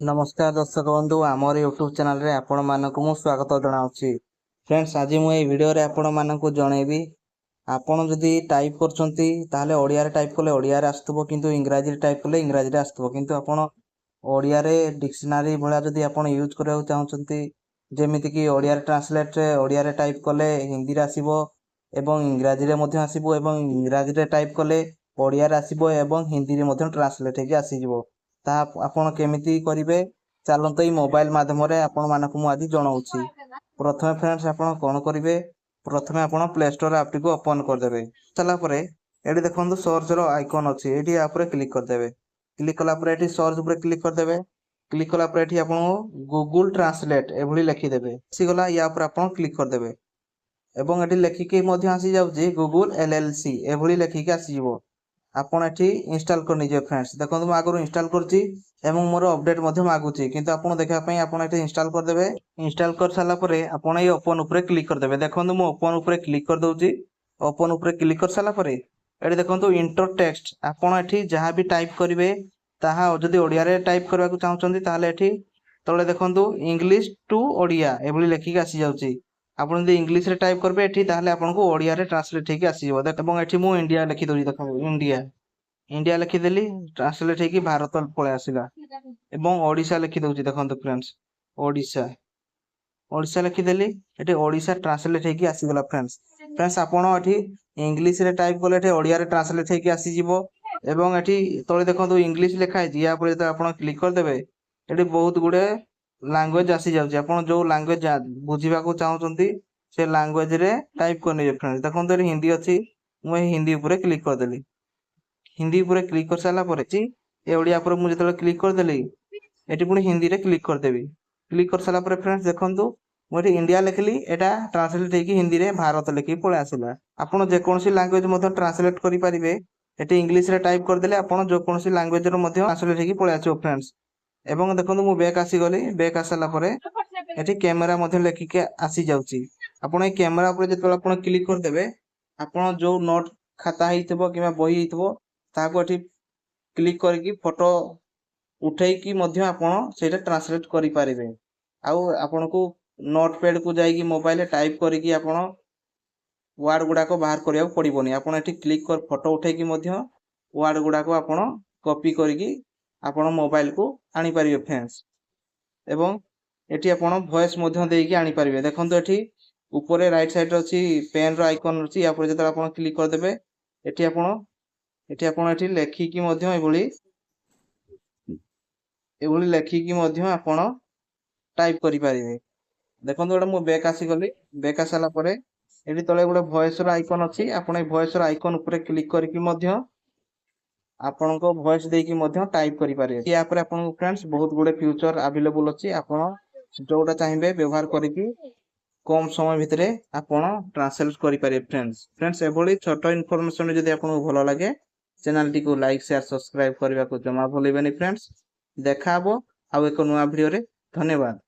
नमस्कार दर्शक बंधु आमर यूट्यूब चैनल रे आपण मानक मु स्वागत जनाऊँगी। फ्रेंड्स आज मुझे वीडियो रे आपण मानक जनइबी आपण जदि टाइप करछंती ताहले ओडिया रे टाइप कले ओडिया रे आस्तबो किंतु इंग्रजी रे टाइप कले इंग्रजी रे आस्तबो किंतु आपण ओडिया रे डिक्शनरी भला जदि आपण यूज करबा चाहछंती जेमिति कि ओडिया रे ट्रांसलेट रे ओडिया रे टाइप कले हिंदी रे आसीबो एवं इंग्रजी रे मध्ये आसीबो एवं इंग्रजी रे टाइप कले ओडिया रे आसीबो एवं हिंदी रे मध्ये ट्रांसलेट हेके आसीजिवो। ता आपण केमिति करिवे चलत ई मोबाइल माध्यम रे आपण मानक मु आज जणाउछि। प्रथमे फ्रेंड्स आपण कोन करिवे प्रथमे आपण प्ले स्टोर ऐप टी को ओपन कर देबे। चला परे एडी देखंतु सर्च रो आइकन अछि एडी आप रे क्लिक कर देबे। क्लिक कला परे एटी सर्च ऊपर क्लिक कर देबे। क्लिक कला परे एटी आपण गूगल ट्रांसलेट एभली लिखि देबे। सी गला या ऊपर आपण क्लिक कर देबे एवं एटी लेखिके मध्ये आसी जाउछि गूगल एलएलसी एभली लेखिके आसी जिवो। आपण एठी इंस्टॉल कर निजे फ्रेंड्स देखो मु आगु इंस्टॉल करछि एवं मोर अपडेट मध्ये मागुछि किंतु आपण देखा पई आपण एठी इंस्टॉल कर देबे। इंस्टॉल कर साला परे आपण ए ओपन ऊपर क्लिक कर देबे। देखो मु ओपन ऊपर क्लिक कर दउछि। ओपन ऊपर क्लिक कर साला परे एठी देखंतु इंटर टेक्स्ट आपण एठी जहां भी टाइप करिवे ताहा जदि ओडिया रे टाइप करबा को चाहउछंती ताले एठी तळे देखंतु इंग्लिश टू ओडिया एभली लेखिके आसी जाउछि। आपण जदि इंग्लिश रे टाइप करबे एठी ताले आपण को ओडिया रे ट्रांसलेट हेके आसी जिवो। एवं एठी मु इंडिया लिखि दउछि देखो इंडिया इंडिया लिखि देली ट्रांसलेट हेकी भारत पळे आसिला एवं ओडिसा लिखि दउछि देखंतु फ्रेंड्स ओडिसा ओडिसा लिखि देली एठी ओडिसा ट्रांसलेट हेकी आसी गला फ्रेंड्स। फ्रेंड्स आपण एठी इंग्लिश रे टाइप करले एठी ओडिया रे ट्रांसलेट हेकी आसी जिवो एवं एठी तळे देखंतु इंग्लिश लिखा है या पर जदि आपण क्लिक कर देबे एठी बहुत गुडे लैंग्वेज आसी जाउछि। आपण जो लैंग्वेज बुझिबा को चाहउछंती से लैंग्वेज रे टाइप करने फ्रेंड्स देखंतु एठी हिंदी अछि मु हिंदी ऊपर क्लिक कर देली। हिंदी ऊपर क्लिक कर साला परे ए ओडिया पर मु जतले क्लिक कर देली एटी पुनी हिंदी रे क्लिक कर देबी। क्लिक कर साला परे फ्रेंड्स देखंतु मु एटी इंडिया लिखली एटा ट्रांसलेट हेकी हिंदी रे भारत लिखि पळे आसिला। आपण जे कोनसी लैंग्वेज मध्ये ट्रांसलेट करि परिबे एटी इंग्लिश रे टाइप कर देले आपण जो कोनसी लैंग्वेज रे मध्ये ट्रांसलेट हेकी पळे आछो फ्रेंड्स। एवं देखंतु मु बैक आसी गली बैक आसला परे एटी कैमरा मध्ये लिखिके आसी जाउची। आपण ए कैमरा ऊपर जतले आपण क्लिक कर देबे आपण जो नोट खाता हितबो किबा बही हितबो ताको एठी क्लिक करके फोटो उठे कि मध्य आपण सेटा ट्रांसलेट करि पारिबे। आउ आपण को नोटपैड को जाई कि मोबाइल टाइप करके आपण वर्ड गुडा को बाहर करिया पड़िबोनी। आपण एठी क्लिक कर फोटो उठे कि मध्य वर्ड गुडा को आपण कॉपी करके आपण मोबाइल को आनी पारिबे फ्रेंड्स। एवं एठी आपण वॉइस मध्य देई कि आनी पारिबे। देखंतु एठी ऊपर राइट साइड रे अछि पेन रो आइकन अछि या पर जतरा आपण क्लिक कर देबे एठी आपण एठी लेखि कि मध्य एभली लेखि कि मध्य आपण टाइप करि पारिबे। देखंतु एटा मु बैक आसी गली बैक आसला परे एठी तळे गुडे वॉइस रो आइकन अछि आपण ए वॉइस रो आइकन ऊपर क्लिक करके मध्य आपण को वॉइस देई कि मध्य टाइप करि पारिबे। या पर आपण फ्रेंड्स बहुत गुडे फ्यूचर अवेलेबल अछि आपण जोटा चाहिबे व्यवहार करिकि कम समय भितरे आपण ट्रांसलेट करि पारिबे फ्रेंड्स। फ्रेंड्स एभली छोटो इन्फॉर्मेशन जदि आपन भलो लागे चैनल टी को लाइक शेयर सब्सक्राइब करबा को जमा भूलिबेनी फ्रेंड्स। देखा हबो आ एक नुआ वीडियो रे धन्यवाद।